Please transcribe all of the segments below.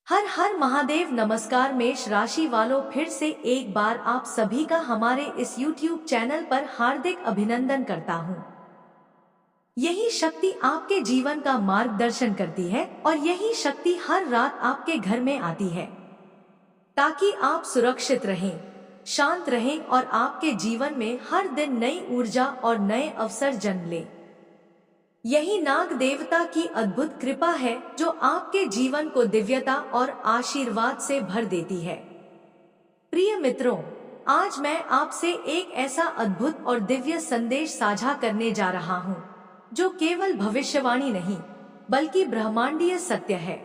हर हर महादेव। नमस्कार मेष राशि वालों, फिर से एक बार आप सभी का हमारे इस YouTube चैनल पर हार्दिक अभिनंदन करता हूँ। यही शक्ति आपके जीवन का मार्गदर्शन करती है और यही शक्ति हर रात आपके घर में आती है ताकि आप सुरक्षित रहें, शांत रहें और आपके जीवन में हर दिन नई ऊर्जा और नए अवसर जन्म लें। यही नाग देवता की अद्भुत कृपा है जो आपके जीवन को दिव्यता और आशीर्वाद से भर देती है। प्रिय मित्रों, आज मैं आपसे एक ऐसा अद्भुत और दिव्य संदेश साझा करने जा रहा हूँ जो केवल भविष्यवाणी नहीं बल्कि ब्रह्मांडीय सत्य है।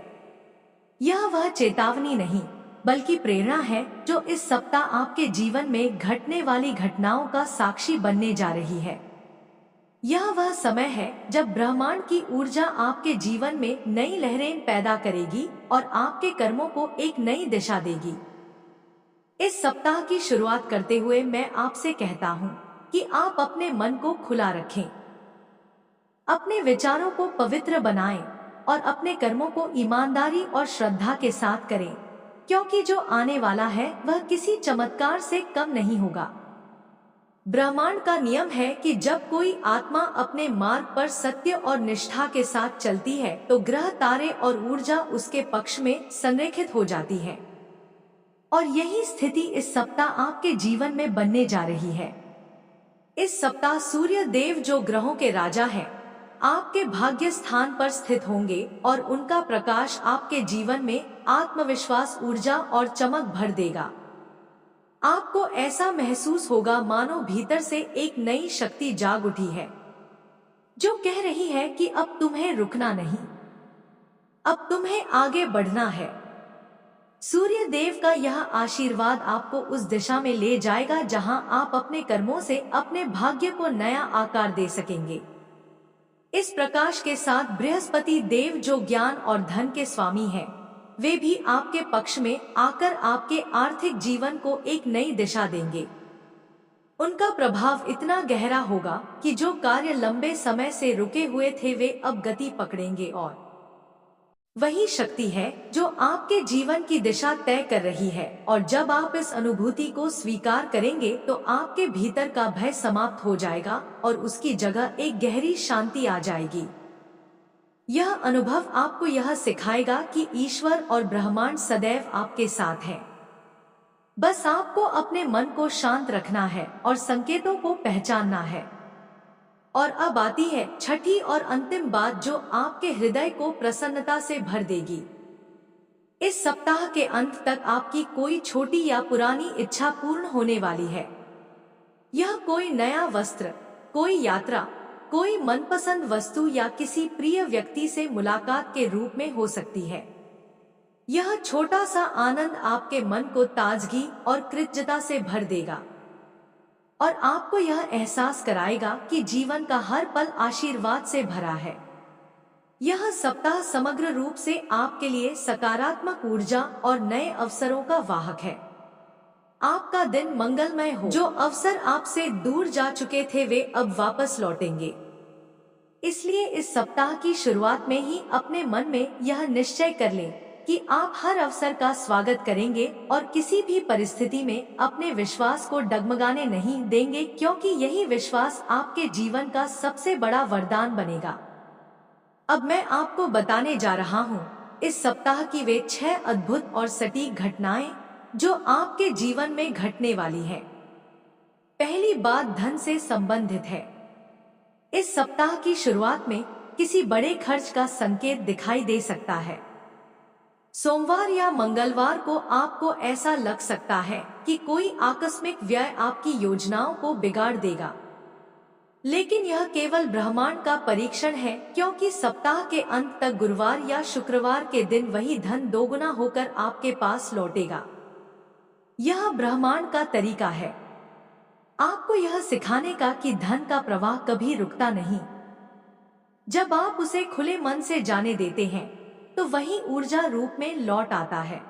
यह वह चेतावनी नहीं बल्कि प्रेरणा है जो इस सप्ताह आपके जीवन में घटने वाली घटनाओं का साक्षी बनने जा रही है। यह वह समय है जब ब्रह्मांड की ऊर्जा आपके जीवन में नई लहरें पैदा करेगी और आपके कर्मों को एक नई दिशा देगी। इस सप्ताह की शुरुआत करते हुए मैं आपसे कहता हूँ कि आप अपने मन को खुला रखें, अपने विचारों को पवित्र बनाएं और अपने कर्मों को ईमानदारी और श्रद्धा के साथ करें, क्योंकि जो आने वाला है वह किसी चमत्कार से कम नहीं होगा। ब्रह्मांड का नियम है कि जब कोई आत्मा अपने मार्ग पर सत्य और निष्ठा के साथ चलती है तो ग्रह, तारे और ऊर्जा उसके पक्ष में संरेखित हो जाती है। और यही स्थिति इस सप्ताह आपके जीवन में बनने जा रही है। इस सप्ताह सूर्य देव, जो ग्रहों के राजा हैं, आपके भाग्य स्थान पर स्थित होंगे और उनका प्रकाश आपके जीवन में आत्मविश्वास, ऊर्जा और चमक भर देगा। आपको ऐसा महसूस होगा मानो भीतर से एक नई शक्ति जाग उठी है जो कह रही है कि अब तुम्हें रुकना नहीं, अब तुम्हें आगे बढ़ना है। सूर्य देव का यह आशीर्वाद आपको उस दिशा में ले जाएगा जहां आप अपने कर्मों से अपने भाग्य को नया आकार दे सकेंगे। इस प्रकाश के साथ बृहस्पति देव, जो ज्ञान और धन के स्वामी हैं, वे भी आपके पक्ष में आकर आपके आर्थिक जीवन को एक नई दिशा देंगे। उनका प्रभाव इतना गहरा होगा कि जो कार्य लंबे समय से रुके हुए थे वे अब गति पकड़ेंगे और वही शक्ति है जो आपके जीवन की दिशा तय कर रही है। और जब आप इस अनुभूति को स्वीकार करेंगे तो आपके भीतर का भय समाप्त हो जाएगा और उसकी जगह एक गहरी शांति आ जाएगी। यह अनुभव आपको यह सिखाएगा कि ईश्वर और ब्रह्मांड सदैव आपके साथ है। बस आपको अपने मन को शांत रखना है और संकेतों को पहचानना है। और अब आती है छठी और अंतिम बात जो आपके हृदय को प्रसन्नता से भर देगी। इस सप्ताह के अंत तक आपकी कोई छोटी या पुरानी इच्छा पूर्ण होने वाली है। यह कोई नया वस्त्र, कोई यात्रा, कोई मनपसंद वस्तु या किसी प्रिय व्यक्ति से मुलाकात के रूप में हो सकती है। यह छोटा सा आनंद आपके मन को ताजगी और कृतज्ञता से भर देगा और आपको यह एहसास कराएगा कि जीवन का हर पल आशीर्वाद से भरा है। यह सप्ताह समग्र रूप से आपके लिए सकारात्मक ऊर्जा और नए अवसरों का वाहक है। आपका दिन मंगलमय हो। जो अवसर आपसे दूर जा चुके थे वे अब वापस लौटेंगे। इसलिए इस सप्ताह की शुरुआत में ही अपने मन में यह निश्चय कर लें कि आप हर अवसर का स्वागत करेंगे और किसी भी परिस्थिति में अपने विश्वास को डगमगाने नहीं देंगे, क्योंकि यही विश्वास आपके जीवन का सबसे बड़ा वरदान बनेगा। अब मैं आपको बताने जा रहा हूँ इस सप्ताह की वे 6 अद्भुत और सटीक घटनाएं जो आपके जीवन में घटने वाली है। पहली बात धन से संबंधित है। इस सप्ताह की शुरुआत में किसी बड़े खर्च का संकेत दिखाई दे सकता है। सोमवार या मंगलवार को आपको ऐसा लग सकता है कि कोई आकस्मिक व्यय आपकी योजनाओं को बिगाड़ देगा, लेकिन यह केवल ब्रह्मांड का परीक्षण है, क्योंकि सप्ताह के अंत तक गुरुवार या शुक्रवार के दिन वही धन दोगुना होकर आपके पास लौटेगा। यह ब्रह्मांड का तरीका है आपको यह सिखाने का कि धन का प्रवाह कभी रुकता नहीं। जब आप उसे खुले मन से जाने देते हैं तो वही ऊर्जा रूप में लौट आता है।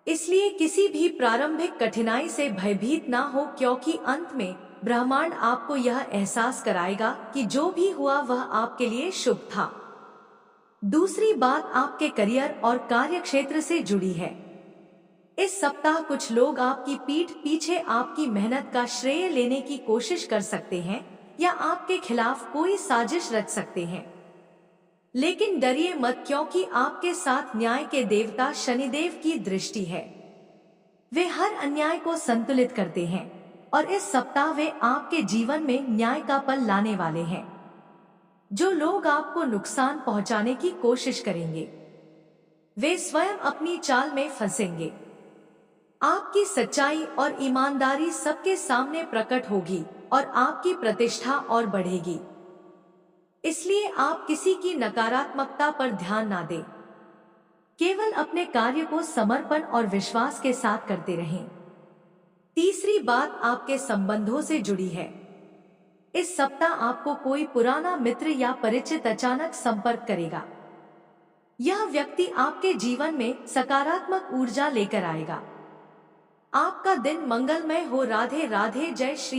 इसलिए किसी भी प्रारंभिक कठिनाई से भयभीत ना हो, क्योंकि अंत में ब्रह्मांड आपको यह एहसास कराएगा कि जो भी हुआ वह आपके लिए शुभ था। दूसरी बात आपके करियर और कार्य क्षेत्र से जुड़ी है। इस सप्ताह कुछ लोग आपकी पीठ पीछे आपकी मेहनत का श्रेय लेने की कोशिश कर सकते हैं या आपके खिलाफ कोई साजिश रच सकते हैं। लेकिन डरिए मत, क्योंकि आपके साथ न्याय के देवता शनिदेव की दृष्टि है। वे हर अन्याय को संतुलित करते हैं और इस सप्ताह वे आपके जीवन में न्याय का पल लाने वाले हैं। जो लोग आपको नुकसान पहुंचाने की कोशिश करेंगे वे स्वयं अपनी चाल में फंसेंगे। आपकी सच्चाई और ईमानदारी सबके सामने प्रकट होगी और आपकी प्रतिष्ठा और बढ़ेगी। इसलिए आप किसी की नकारात्मकता पर ध्यान ना दें, केवल अपने कार्य को समर्पण और विश्वास के साथ करते रहें। तीसरी बात आपके संबंधों से जुड़ी है। इस सप्ताह आपको कोई पुराना मित्र या परिचित अचानक संपर्क करेगा। यह व्यक्ति आपके जीवन में सकारात्मक ऊर्जा लेकर आएगा। आपका दिन मंगलमय हो। राधे राधे। जय श्री